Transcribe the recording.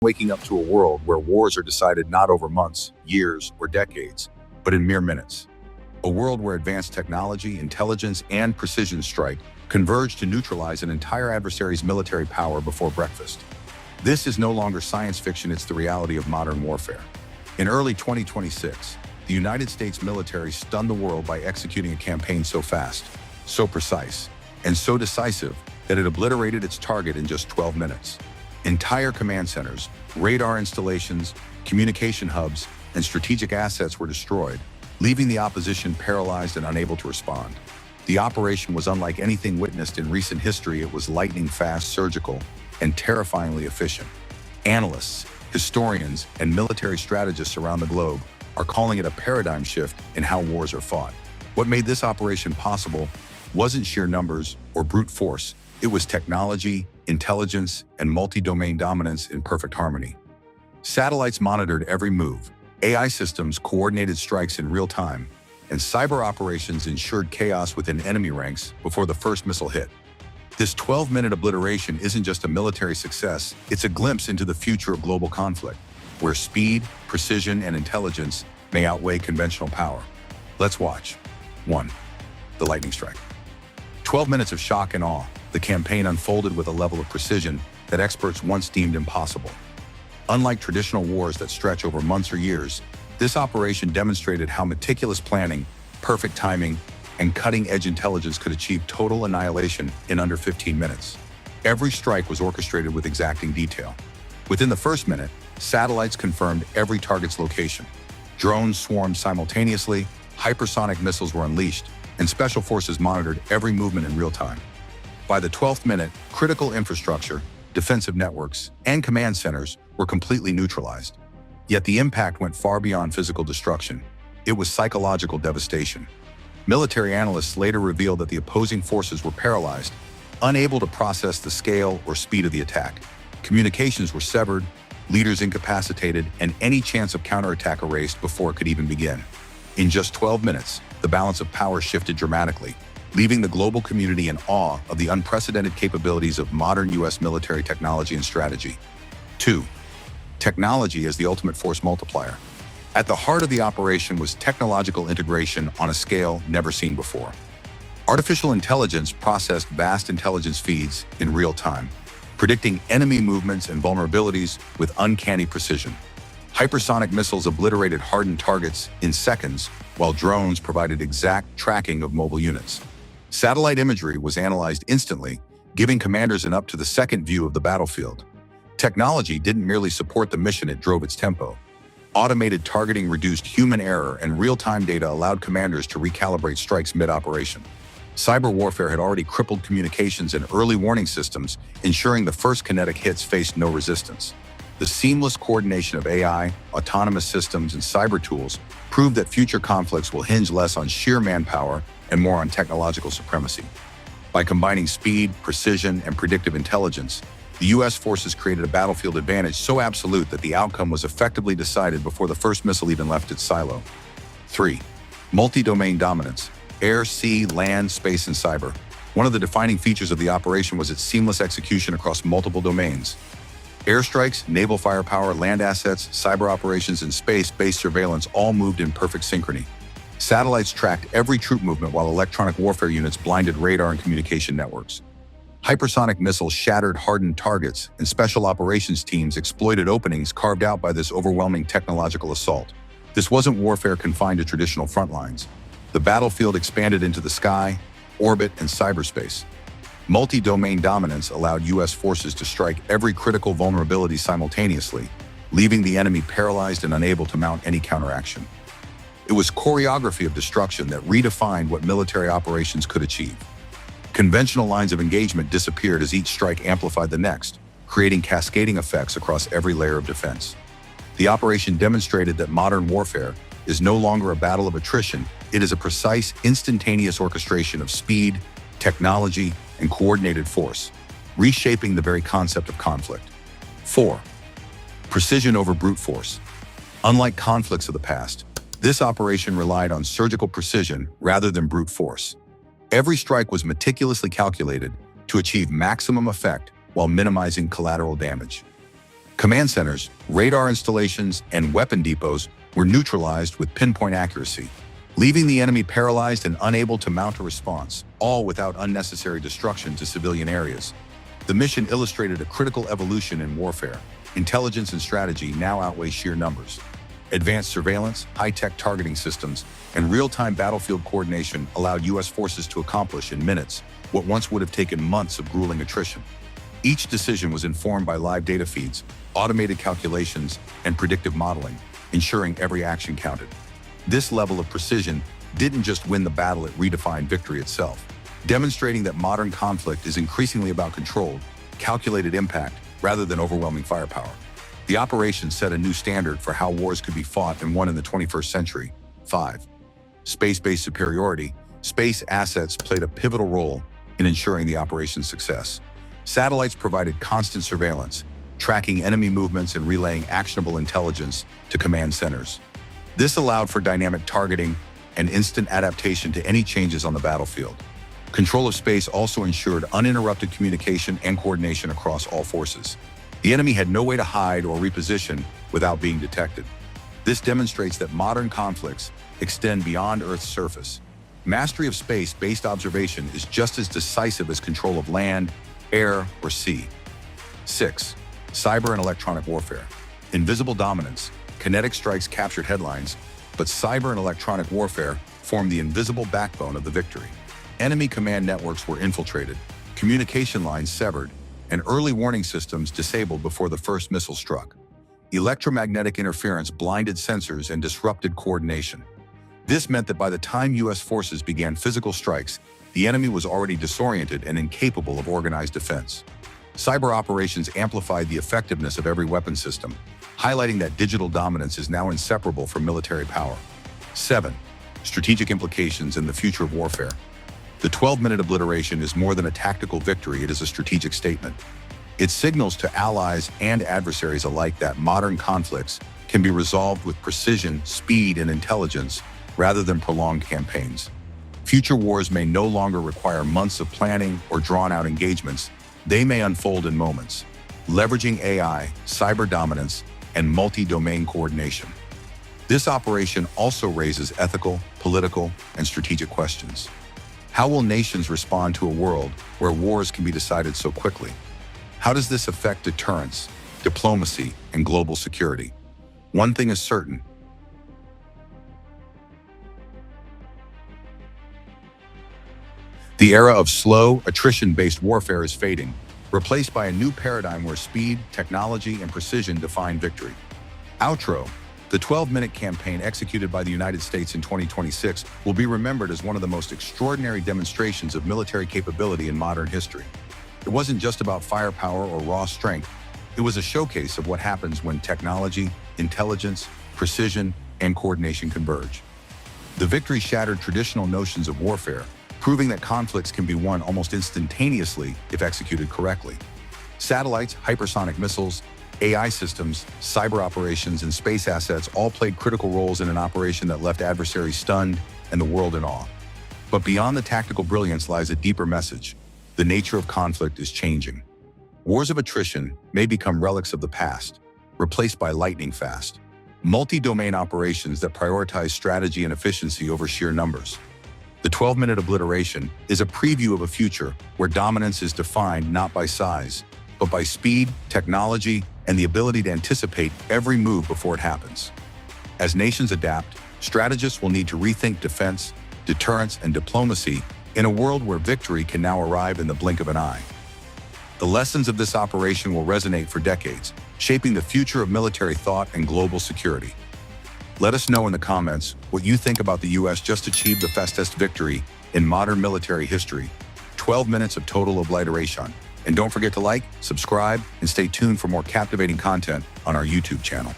Waking up to a world where wars are decided not over months, years, or decades, but in mere minutes. A world where advanced technology, intelligence, and precision strike converge to neutralize an entire adversary's military power before breakfast. This is no longer science fiction, it's the reality of modern warfare. In early 2026, the United States military stunned the world by executing a campaign so fast, so precise, and so decisive that it obliterated its target in just 12 minutes. Entire command centers, radar installations, communication hubs, and strategic assets were destroyed, leaving the opposition paralyzed and unable to respond. The operation was unlike anything witnessed in recent history. It was lightning-fast, surgical, and terrifyingly efficient. Analysts, historians, and military strategists around the globe are calling it a paradigm shift in how wars are fought. What made this operation possible wasn't sheer numbers or brute force. It was technology, intelligence, and multi-domain dominance in perfect harmony. Satellites monitored every move, AI systems coordinated strikes in real time, and cyber operations ensured chaos within enemy ranks before the first missile hit. This 12-minute obliteration isn't just a military success, it's a glimpse into the future of global conflict, where speed, precision, and intelligence may outweigh conventional power. Let's watch. 1. The lightning strike. 12 minutes of shock and awe. The campaign unfolded with a level of precision that experts once deemed impossible. Unlike traditional wars that stretch over months or years, this operation demonstrated how meticulous planning, perfect timing, and cutting-edge intelligence could achieve total annihilation in under 15 minutes. Every strike was orchestrated with exacting detail. Within the first minute, satellites confirmed every target's location. Drones swarmed simultaneously, hypersonic missiles were unleashed, and special forces monitored every movement in real time. By the 12th minute, critical infrastructure, defensive networks, and command centers were completely neutralized. Yet the impact went far beyond physical destruction. It was psychological devastation. Military analysts later revealed that the opposing forces were paralyzed, unable to process the scale or speed of the attack. Communications were severed, leaders incapacitated, and any chance of counterattack erased before it could even begin. In just 12 minutes, the balance of power shifted dramatically, leaving the global community in awe of the unprecedented capabilities of modern U.S. military technology and strategy. 2. Technology as the ultimate force multiplier. At the heart of the operation was technological integration on a scale never seen before. Artificial intelligence processed vast intelligence feeds in real time, predicting enemy movements and vulnerabilities with uncanny precision. Hypersonic missiles obliterated hardened targets in seconds, while drones provided exact tracking of mobile units. Satellite imagery was analyzed instantly, giving commanders an up-to-the-second view of the battlefield. Technology didn't merely support the mission, it drove its tempo. Automated targeting reduced human error, and real-time data allowed commanders to recalibrate strikes mid-operation. Cyber warfare had already crippled communications and early warning systems, ensuring the first kinetic hits faced no resistance. The seamless coordination of AI, autonomous systems, and cyber tools proved that future conflicts will hinge less on sheer manpower and more on technological supremacy. By combining speed, precision, and predictive intelligence, the U.S. forces created a battlefield advantage so absolute that the outcome was effectively decided before the first missile even left its silo. 3. Multi-domain dominance. Air, sea, land, space, and cyber. One of the defining features of the operation was its seamless execution across multiple domains. Airstrikes, naval firepower, land assets, cyber operations, and space-based surveillance all moved in perfect synchrony. Satellites tracked every troop movement while electronic warfare units blinded radar and communication networks. Hypersonic missiles shattered hardened targets, and special operations teams exploited openings carved out by this overwhelming technological assault. This wasn't warfare confined to traditional front lines. The battlefield expanded into the sky, orbit, and cyberspace. Multi-domain dominance allowed U.S. forces to strike every critical vulnerability simultaneously, leaving the enemy paralyzed and unable to mount any counteraction. It was choreography of destruction that redefined what military operations could achieve. Conventional lines of engagement disappeared as each strike amplified the next, creating cascading effects across every layer of defense. The operation demonstrated that modern warfare is no longer a battle of attrition, it is a precise, instantaneous orchestration of speed, technology, and coordinated force, reshaping the very concept of conflict. 4. Precision over brute force. Unlike conflicts of the past, this operation relied on surgical precision rather than brute force. Every strike was meticulously calculated to achieve maximum effect while minimizing collateral damage. Command centers, radar installations, and weapon depots were neutralized with pinpoint accuracy, leaving the enemy paralyzed and unable to mount a response, all without unnecessary destruction to civilian areas. The mission illustrated a critical evolution in warfare. Intelligence and strategy now outweigh sheer numbers. Advanced surveillance, high-tech targeting systems, and real-time battlefield coordination allowed U.S. forces to accomplish in minutes what once would have taken months of grueling attrition. Each decision was informed by live data feeds, automated calculations, and predictive modeling, ensuring every action counted. This level of precision didn't just win the battle, it redefined victory itself, demonstrating that modern conflict is increasingly about controlled, calculated impact rather than overwhelming firepower. The operation set a new standard for how wars could be fought and won in the 21st century. 5. Space-based superiority. Space assets played a pivotal role in ensuring the operation's success. Satellites provided constant surveillance, tracking enemy movements and relaying actionable intelligence to command centers. This allowed for dynamic targeting and instant adaptation to any changes on the battlefield. Control of space also ensured uninterrupted communication and coordination across all forces. The enemy had no way to hide or reposition without being detected. This demonstrates that modern conflicts extend beyond Earth's surface. Mastery of space-based observation is just as decisive as control of land, air, or sea. 6. Cyber and electronic warfare. Invisible dominance. Kinetic strikes captured headlines, but cyber and electronic warfare formed the invisible backbone of the victory. Enemy command networks were infiltrated, communication lines severed, and early warning systems disabled before the first missile struck. Electromagnetic interference blinded sensors and disrupted coordination. This meant that by the time U.S. forces began physical strikes, the enemy was already disoriented and incapable of organized defense. Cyber operations amplified the effectiveness of every weapon system, highlighting that digital dominance is now inseparable from military power. 7. Strategic implications in the future of warfare. The 12-minute obliteration is more than a tactical victory, it is a strategic statement. It signals to allies and adversaries alike that modern conflicts can be resolved with precision, speed, and intelligence rather than prolonged campaigns. Future wars may no longer require months of planning or drawn-out engagements. They may unfold in moments, leveraging AI, cyber dominance, and multi-domain coordination. This operation also raises ethical, political, and strategic questions. How will nations respond to a world where wars can be decided so quickly? How does this affect deterrence, diplomacy, and global security? One thing is certain. The era of slow, attrition-based warfare is fading, replaced by a new paradigm where speed, technology, and precision define victory. Outro. The 12-minute campaign executed by the United States in 2026 will be remembered as one of the most extraordinary demonstrations of military capability in modern history. It wasn't just about firepower or raw strength. It was a showcase of what happens when technology, intelligence, precision, and coordination converge. The victory shattered traditional notions of warfare, proving that conflicts can be won almost instantaneously if executed correctly. Satellites, hypersonic missiles, AI systems, cyber operations, and space assets all played critical roles in an operation that left adversaries stunned and the world in awe. But beyond the tactical brilliance lies a deeper message. The nature of conflict is changing. Wars of attrition may become relics of the past, replaced by lightning-fast, multi-domain operations that prioritize strategy and efficiency over sheer numbers. The 12-minute obliteration is a preview of a future where dominance is defined not by size, but by speed, technology, and the ability to anticipate every move before it happens. As nations adapt, strategists will need to rethink defense, deterrence, and diplomacy in a world where victory can now arrive in the blink of an eye. The lessons of this operation will resonate for decades, shaping the future of military thought and global security. Let us know in the comments what you think about the U.S. just achieved the fastest victory in modern military history, 12 minutes of total obliteration. And don't forget to like, subscribe, and stay tuned for more captivating content on our YouTube channel.